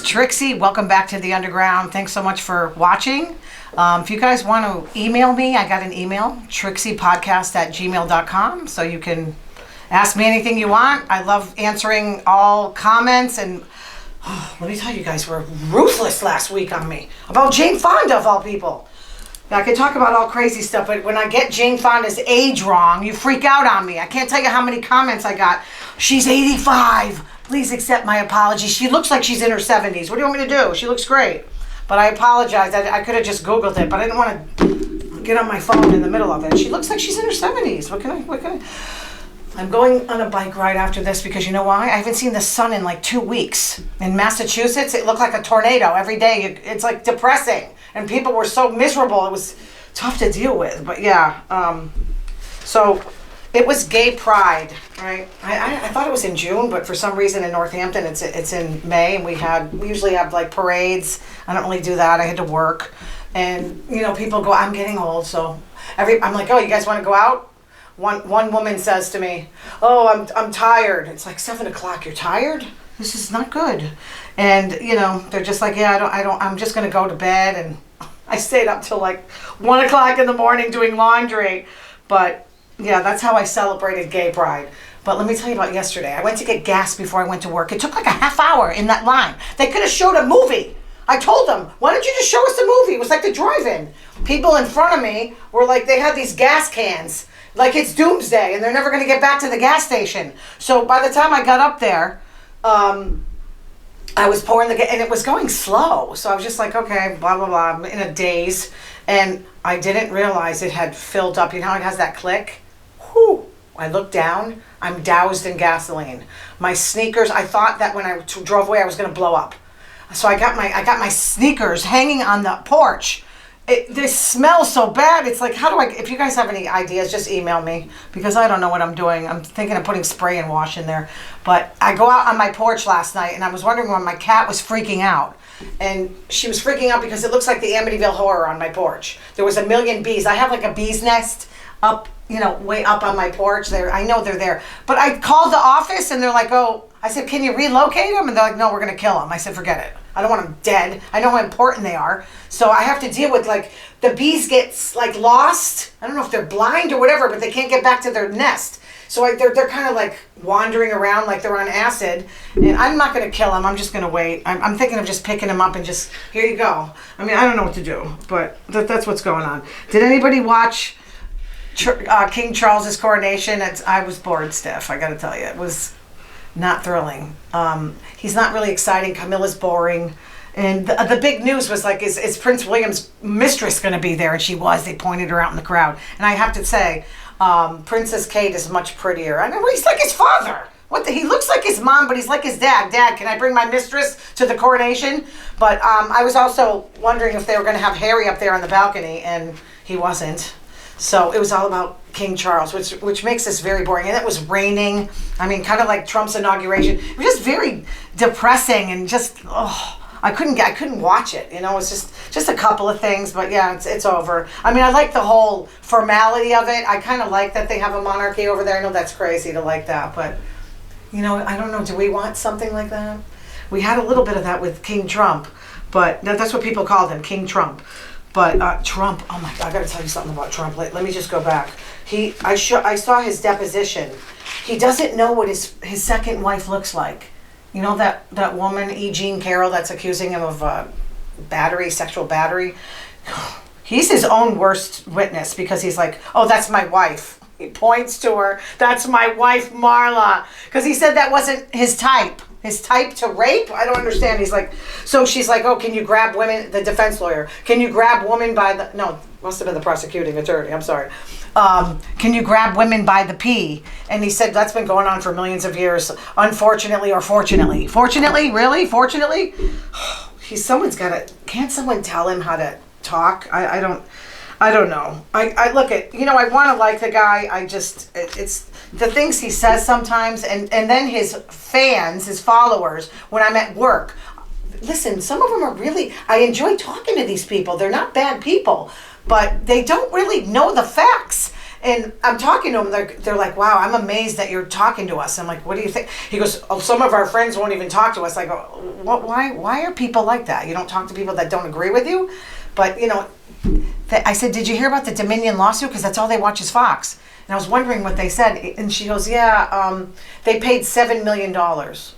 Trixie, welcome back to the Underground. Thanks so much for watching. If you guys want to email me, I got an email, TRIXXI'Podcast@gmail.com, so you can ask me anything you want. I love answering all comments, and let me tell you guys, were ruthless last week on me about Jane Fonda, of all people. Now, I could talk about all crazy stuff, but when I get Jane Fonda's age wrong, you freak out on me. I can't tell you how many comments I got. She's 85. Please accept my apology. She looks like she's in her 70s. What do you want me to do? She looks great. But I apologize. I could have just Googled it, but I didn't want to get on my phone in the middle of it. She looks like she's in her 70s. What can I? I'm going on a bike ride after this because you know why? I haven't seen the sun in like 2 weeks. In Massachusetts, it looked like a tornado every day. It's like depressing. And people were so miserable. It was tough to deal with. But yeah, so it was Gay Pride, right? I thought it was in June, but for some reason in Northampton, it's in May. And we usually have like parades. I don't really do that. I had to work. And, you know, people go, I'm getting old. So I'm like, oh, you guys want to go out? One woman says to me, oh, I'm tired. It's like 7 o'clock. You're tired? This is not good. And, you know, they're just like, yeah, I'm just going to go to bed. And I stayed up till like 1 o'clock in the morning doing laundry. But yeah, that's how I celebrated Gay Pride. But let me tell you about yesterday. I went to get gas before I went to work. It took like a half hour in that line. They could have showed a movie. I told them, why don't you just show us the movie? It was like the drive-in. People in front of me were like, they had these gas cans. Like it's doomsday and they're never going to get back to the gas station. So by the time I got up there, I was pouring the gas and it was going slow. So I was just like, okay, blah, blah, blah. I'm in a daze. And I didn't realize it had filled up. You know how it has that click? Whew. I looked down. I'm doused in gasoline. My sneakers, I thought that when I drove away, I was going to blow up. So I got my sneakers hanging on the porch. This smells so bad. It's like, if you guys have any ideas, just email me because I don't know what I'm doing. I'm thinking of putting spray and wash in there. But I go out on my porch last night and I was wondering why my cat was freaking out. And she was freaking out because it looks like the Amityville Horror on my porch. There was a million bees. I have like a bee's nest up, you know, way up on my porch there. I know they're there. But I called the office and they're like, oh, I said, can you relocate them? And they're like, no, we're going to kill them. I said, forget it. I don't want them dead. I know how important they are. So I have to deal with like the bees get like lost. I don't know if they're blind or whatever, but they can't get back to their nest. So they're kind of like wandering around like they're on acid. And I'm not going to kill them. I'm just going to wait. I'm thinking of just picking them up and just, here you go. I mean, I don't know what to do, but that's what's going on. Did anybody watch King Charles's coronation? I was bored stiff, I got to tell you. It was not thrilling. He's not really exciting. Camilla's boring. And the big news was like, is Prince William's mistress going to be there? And she was. They pointed her out in the crowd. And I have to say, Princess Kate is much prettier. I mean, he's like his father. He looks like his mom, but he's like his dad. Dad, can I bring my mistress to the coronation? But I was also wondering if they were going to have Harry up there on the balcony, and he wasn't. So it was all about King Charles, which makes this very boring. And it was raining. I mean, kind of like Trump's inauguration. It was just very depressing and just, I couldn't watch it. You know, it's just a couple of things, but yeah, it's over. I mean, I like the whole formality of it. I kind of like that they have a monarchy over there. I know that's crazy to like that, but you know, I don't know. Do we want something like that? We had a little bit of that with King Trump, but that's what people called him, King Trump. But Trump, oh my God, I got to tell you something about Trump. Let me just go back. I saw his deposition. He doesn't know what his second wife looks like. You know that woman, E. Jean Carroll, that's accusing him of sexual battery? He's his own worst witness because he's like, oh, that's my wife. He points to her. That's my wife, Marla. Because he said that wasn't his type. His type to rape? I don't understand. He's like, so she's like, oh, can you grab women, the defense lawyer, can you grab women by the, no, must have been the prosecuting attorney, I'm sorry. Can you grab women by the pee? And he said, that's been going on for millions of years, unfortunately or fortunately. Fortunately? Really? Fortunately? Someone's got to, can't someone tell him how to talk? I don't know. I look at, you know, I want to like the guy. It's the things he says sometimes, and then his fans, his followers, when I'm at work. Listen, some of them are really, I enjoy talking to these people. They're not bad people, but they don't really know the facts. And I'm talking to them. They're like, wow, I'm amazed that you're talking to us. I'm like, what do you think? He goes, oh, some of our friends won't even talk to us. I go, what? Why are people like that? You don't talk to people that don't agree with you? But, I said, did you hear about the Dominion lawsuit? Because that's all they watch is Fox. And I was wondering what they said. And she goes, yeah, they paid $7 million.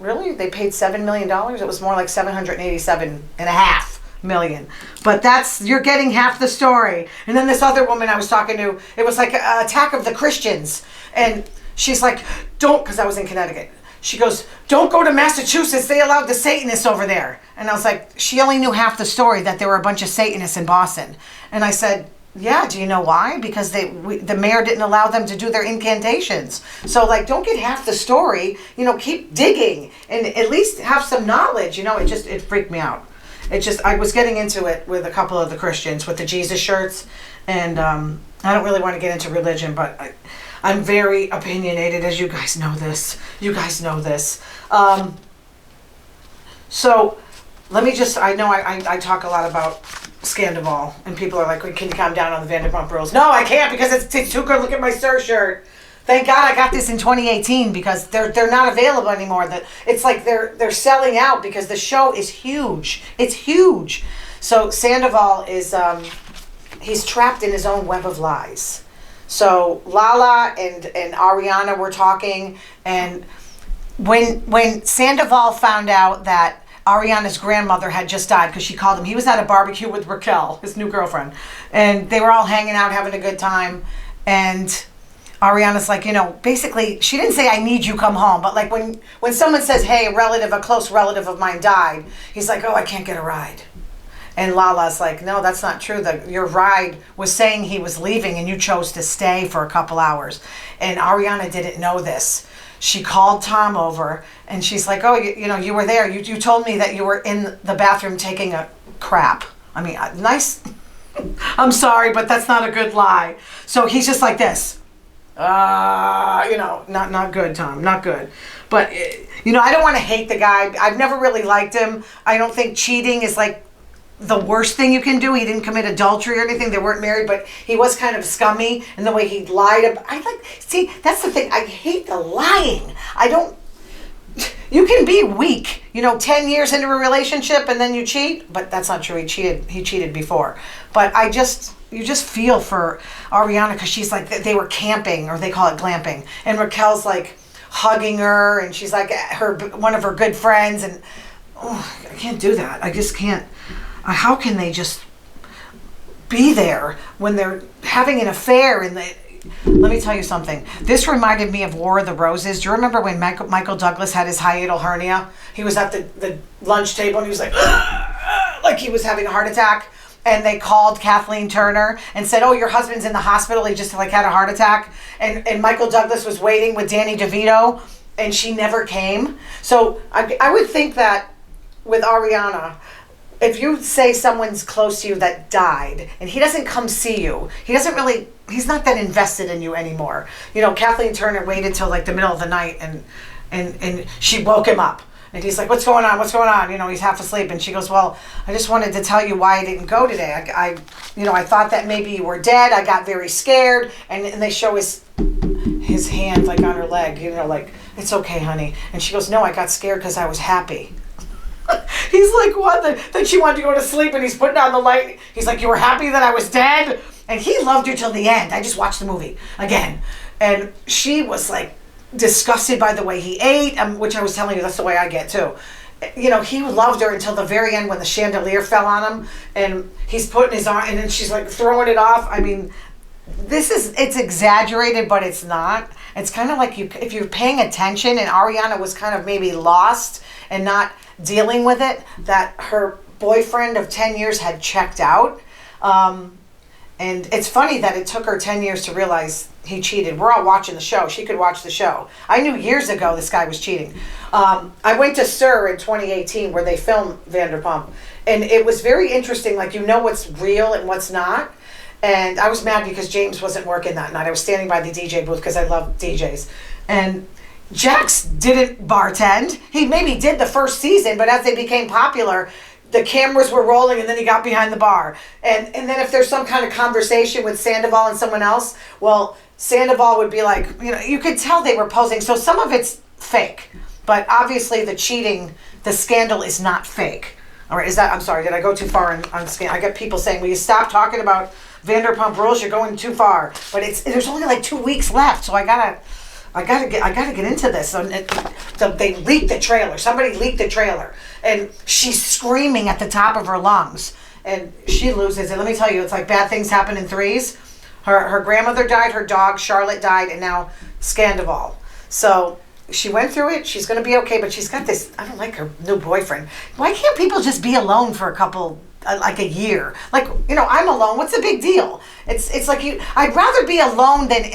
Really? They paid $7 million? It was more like $787.5 million. But you're getting half the story. And then this other woman I was talking to, it was like an attack of the Christians. And she's like, because I was in Connecticut. She goes, don't go to Massachusetts. They allowed the Satanists over there. And I was like, she only knew half the story, that there were a bunch of Satanists in Boston. And I said, yeah, do you know why? Because the mayor didn't allow them to do their incantations. So, don't get half the story. Keep digging and at least have some knowledge. It freaked me out. I was getting into it with a couple of the Christians with the Jesus shirts. And I don't really want to get into religion, but I'm very opinionated, as you guys know this. So let me I know I talk a lot about Sandoval, and people are like, can you calm down on the Vanderpump Rules? No, I can't, because it's too good. Look at my Sir shirt. Thank God I got this in 2018, because they're not available anymore. That it's like they're selling out, because the show is huge. It's huge. So Sandoval is he's trapped in his own web of lies. So Lala and Ariana were talking, and when Sandoval found out that Ariana's grandmother had just died, because she called him. He was at a barbecue with Raquel, his new girlfriend, and they were all hanging out, having a good time. And Ariana's like, basically, she didn't say, I need you, come home. But like when someone says, hey, a close relative of mine died, he's like, oh, I can't get a ride. And Lala's like, no, that's not true. Your ride was saying he was leaving, and you chose to stay for a couple hours. And Ariana didn't know this. She called Tom over, and she's like, oh, you were there. You told me that you were in the bathroom taking a crap. I mean, nice. I'm sorry, but that's not a good lie. So he's just like this. Not good, Tom. Not good. But, I don't want to hate the guy. I've never really liked him. I don't think cheating is like the worst thing you can do. He didn't commit adultery or anything. They weren't married, but he was kind of scummy in the way he lied. See, that's the thing. I hate the lying. You can be weak, 10 years into a relationship and then you cheat, but that's not true. He cheated before. But you just feel for Ariana, because she's like, they were camping, or they call it glamping. And Raquel's like hugging her, and she's like one of her good friends. And I can't do that. I just can't. How can they just be there when they're having an affair? Let me tell you something. This reminded me of War of the Roses. Do you remember when Michael Douglas had his hiatal hernia? He was at the lunch table, and he was like he was having a heart attack. And they called Kathleen Turner and said, oh, your husband's in the hospital. He just had a heart attack. And Michael Douglas was waiting with Danny DeVito, and she never came. So I would think that with Ariana, if you say someone's close to you that died and he doesn't come see you, he's not that invested in you anymore. Kathleen Turner waited till like the middle of the night, and she woke him up. And he's like, what's going on? What's going on? He's half asleep. And she goes, well, I just wanted to tell you why I didn't go today. I thought that maybe you were dead. I got very scared. And they show his hand like on her leg, like, it's okay, honey. And she goes, no, I got scared because I was happy. He's like, what? Then she wanted to go to sleep, and he's putting on the light. He's like, you were happy that I was dead? And he loved her till the end. I just watched the movie again. And she was like disgusted by the way he ate, which I was telling you, that's the way I get too. He loved her until the very end, when the chandelier fell on him, and he's putting his arm, and then she's like throwing it off. I mean, it's exaggerated, but it's not. It's kind of like if you're paying attention, and Ariana was kind of maybe lost and not dealing with it, that her boyfriend of 10 years had checked out. And it's funny that it took her 10 years to realize he cheated. We're all watching the show. She could watch the show. I knew years ago this guy was cheating. I went to SUR in 2018, where they filmed Vanderpump. And it was very interesting. Like, what's real and what's not. And I was mad because James wasn't working that night. I was standing by the DJ booth because I love DJs. And Jax didn't bartend. He maybe did the first season, but as they became popular, the cameras were rolling and then he got behind the bar. And then if there's some kind of conversation with Sandoval and someone else, well, Sandoval would be like, you could tell they were posing. So some of it's fake, but obviously the cheating, the scandal is not fake. All right, I'm sorry, did I go too far on scandal? I get people saying, will you stop talking about Vanderpump Rules? You're going too far. But there's only like 2 weeks left, so I gotta get into this. So they leaked the trailer. Somebody leaked the trailer, and she's screaming at the top of her lungs, and she loses it. Let me tell you, it's like bad things happen in threes. Her grandmother died, her dog Charlotte died, and now Sandoval. So she went through it. She's going to be okay, but she's got this, I don't like her new boyfriend. Why can't people just be alone for like a year? Like, I'm alone. What's the big deal? It's like I'd rather be alone than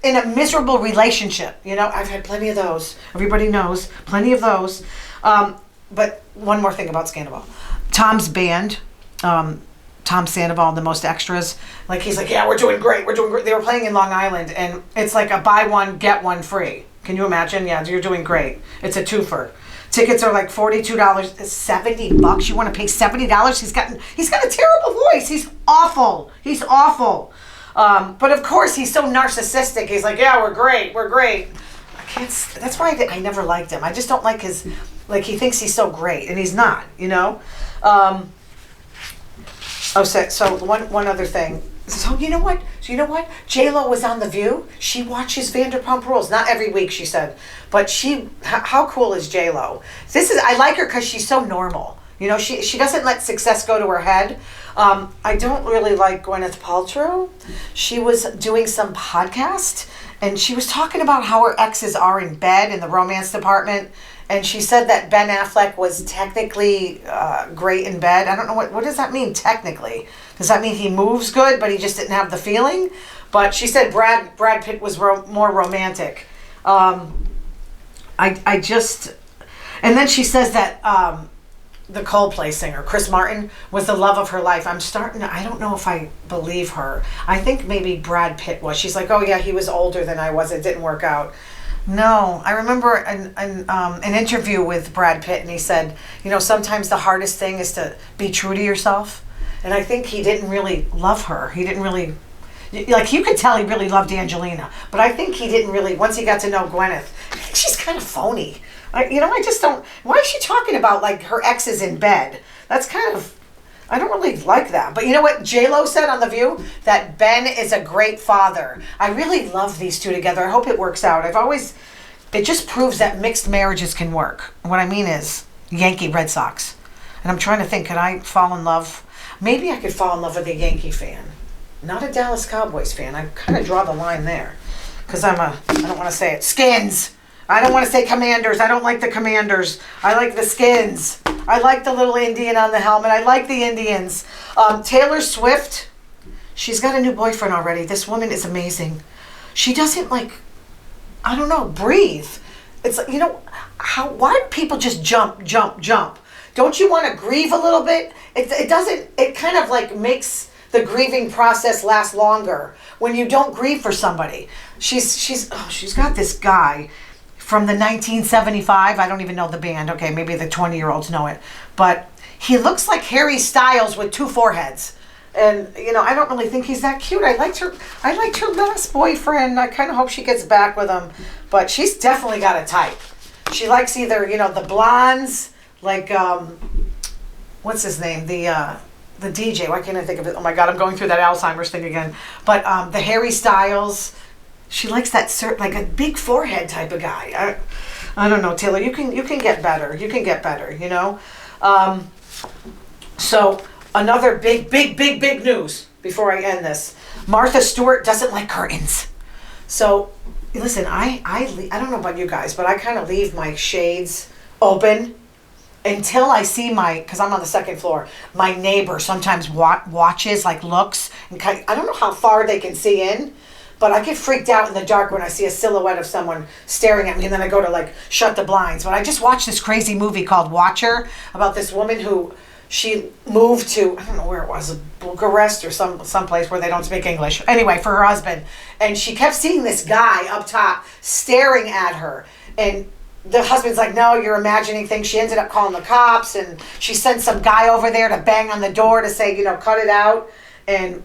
in a miserable relationship. I've had plenty of those. Everybody knows, plenty of those. But one more thing about Sandoval. Tom's band, Tom Sandoval, the Most Extras, like he's like, yeah, we're doing great. They were playing in Long Island, and it's like a buy one, get one free. Can you imagine? Yeah, you're doing great. It's a twofer. Tickets are like $42, $70. You want to pay $70? He's got a terrible voice. He's awful. But of course, he's so narcissistic. He's like, yeah, we're great. I can't. That's why I never liked him. I just don't like his. Like, he thinks he's so great, and he's not. So one other thing. So you know what? J-Lo was on The View. She watches Vanderpump Rules. Not every week, she said. But how cool is J-Lo? I like her because she's so normal. She doesn't let success go to her head. I don't really like Gwyneth Paltrow. She was doing some podcast, and she was talking about how her exes are in bed in the romance department. And she said that Ben Affleck was technically great in bed. I don't know what does that mean technically. Does that mean he moves good, but he just didn't have the feeling? But she said Brad Pitt was more romantic. And then she says that the Coldplay singer Chris Martin was the love of her life. I don't know if I believe her. I think maybe Brad Pitt was. She's like, oh yeah, he was older than I was. It didn't work out. No, I remember an interview with Brad Pitt, and he said, sometimes the hardest thing is to be true to yourself. And I think he didn't really love her. He didn't really, like, you could tell he really loved Angelina, but I think he didn't really, once he got to know Gwyneth, I think she's kind of phony. I just don't, why is she talking about, like, her exes in bed? That's kind of, I don't really like that. But you know what J-Lo said on The View? That Ben is a great father. I really love these two together. I hope it works out. It just proves that mixed marriages can work. What I mean is Yankee Red Sox. And I'm trying to think, could I fall in love? Maybe I could fall in love with a Yankee fan. Not a Dallas Cowboys fan. I kind of draw the line there. Because I don't want to say it, Skins. I don't want to say Commanders. I don't like the Commanders. I like the Skins. I like the little Indian on the helmet. I like the Indians. Taylor Swift, she's got a new boyfriend already. This woman is amazing. She doesn't, like, I don't know, breathe. It's like, why do people just jump? Don't you want to grieve a little bit? It kind of like makes the grieving process last longer when you don't grieve for somebody. She's got this guy from the 1975, I don't even know the band. Okay, maybe the 20-year-olds know it. But he looks like Harry Styles with two foreheads. And, I don't really think he's that cute. I liked her last boyfriend. I kind of hope she gets back with him. But she's definitely got a type. She likes either, the blondes, like, what's his name? The DJ. Why can't I think of it? Oh my God, I'm going through that Alzheimer's thing again. But the Harry Styles, she likes that like a big forehead type of guy. I don't know, Taylor. You can get better. You can get better. So another big news before I end this. Martha Stewart doesn't like curtains. So listen, I don't know about you guys, but I kind of leave my shades open until I see because I'm on the second floor, my neighbor sometimes watches, like looks, and I don't know how far they can see in, but I get freaked out in the dark when I see a silhouette of someone staring at me, and then I go to like shut the blinds. But I just watched this crazy movie called Watcher about this woman who she moved to, I don't know where it was, Bucharest or someplace where they don't speak English. Anyway, for her husband. And she kept seeing this guy up top staring at her. And the husband's like, no, you're imagining things. She ended up calling the cops, and she sent some guy over there to bang on the door to say, cut it out. And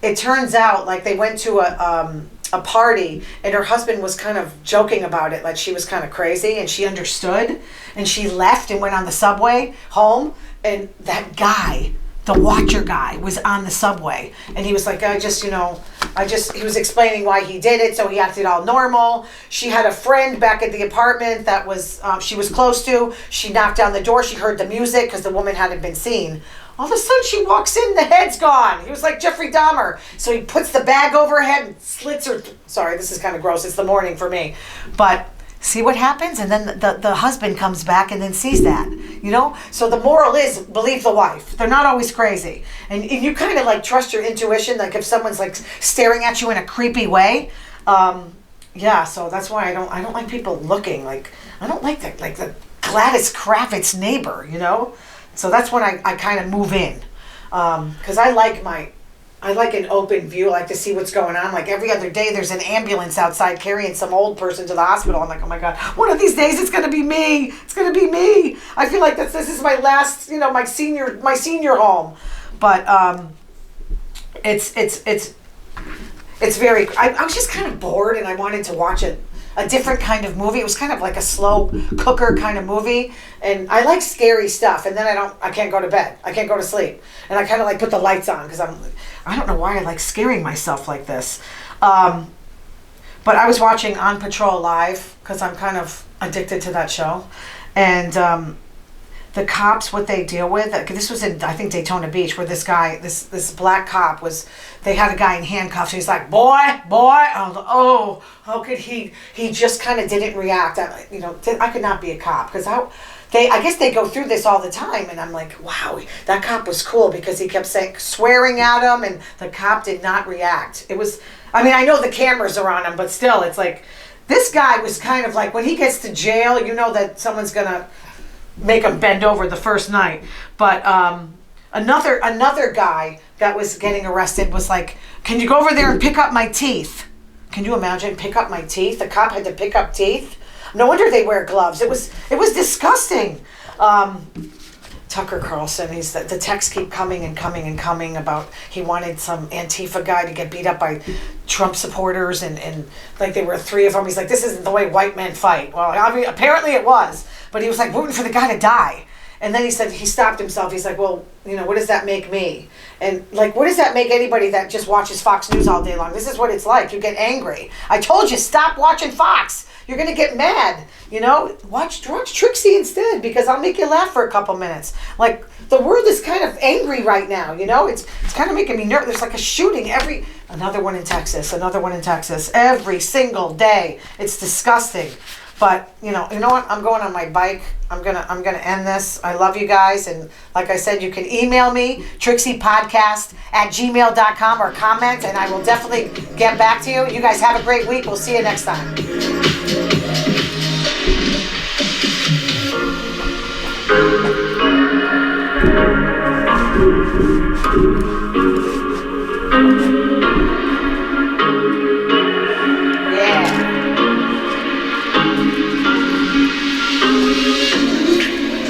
it turns out, like, they went to a party, and her husband was kind of joking about it, like she was kind of crazy, and she understood, and she left and went on the subway home, and that guy, the watcher guy, was on the subway, and he was like, he was explaining why he did it, so he acted all normal. She had a friend back at the apartment that was she was close to. She knocked down the door. She heard the music because the woman hadn't been seen. All of a sudden, she walks in, the head's gone. He was like Jeffrey Dahmer. So he puts the bag over her head and slits her. Sorry, this is kind of gross. It's the morning for me. But see what happens? And then the husband comes back and then sees that, So the moral is, believe the wife. They're not always crazy. And you kind of like trust your intuition, like if someone's like staring at you in a creepy way. So that's why I don't like people looking. Like, I don't like that, like the Gladys Kravitz neighbor, So that's when I kind of move in. Because I like an open view. I like to see what's going on. Like every other day, there's an ambulance outside carrying some old person to the hospital. I'm like, oh my God, one of these days it's going to be me. It's going to be me. I feel like this is my last, my senior home. But it's very, I was just kind of bored, and I wanted to watch a different kind of movie. It was kind of like a slow cooker kind of movie, and I like scary stuff, and then I can't go to bed. I can't go to sleep, and I kind of like put the lights on because I don't know why I like scaring myself like this. But I was watching On Patrol Live because I'm kind of addicted to that show, and the cops, what they deal with. This was in, I think, Daytona Beach, where this guy, this black cop they had a guy in handcuffs. He's like, boy. I was like, oh, how could he just kind of didn't react. I could not be a cop because I guess they go through this all the time, and I'm like, wow, that cop was cool because he kept swearing at him, and the cop did not react. It was, I know the cameras are on him, but still, it's like, this guy was kind of like, when he gets to jail, that someone's gonna make him bend over the first night. But another guy that was getting arrested was like, can you go over there and pick up my teeth? Can you imagine, pick up my teeth? The cop had to pick up teeth. No wonder they wear gloves. It was disgusting. Tucker Carlson, the texts keep coming and coming and coming about he wanted some Antifa guy to get beat up by Trump supporters, and like there were 3 of them. He's like, this isn't the way white men fight. Well, apparently it was, but he was like rooting for the guy to die. And then he said, he stopped himself. He's like, well, what does that make me? And like, what does that make anybody that just watches Fox News all day long? This is what it's like. You get angry. I told you, stop watching Fox. You're going to get mad. Watch Trixie instead, because I'll make you laugh for a couple minutes. Like, the world is kind of angry right now, It's kind of making me nervous. There's like a shooting another one in Texas, every single day. It's disgusting. But you know what? I'm going on my bike. I'm gonna end this. I love you guys, and like I said, you can email me TRIXXI'Podcast@gmail.com or comment, and I will definitely get back to you. You guys have a great week. We'll see you next time.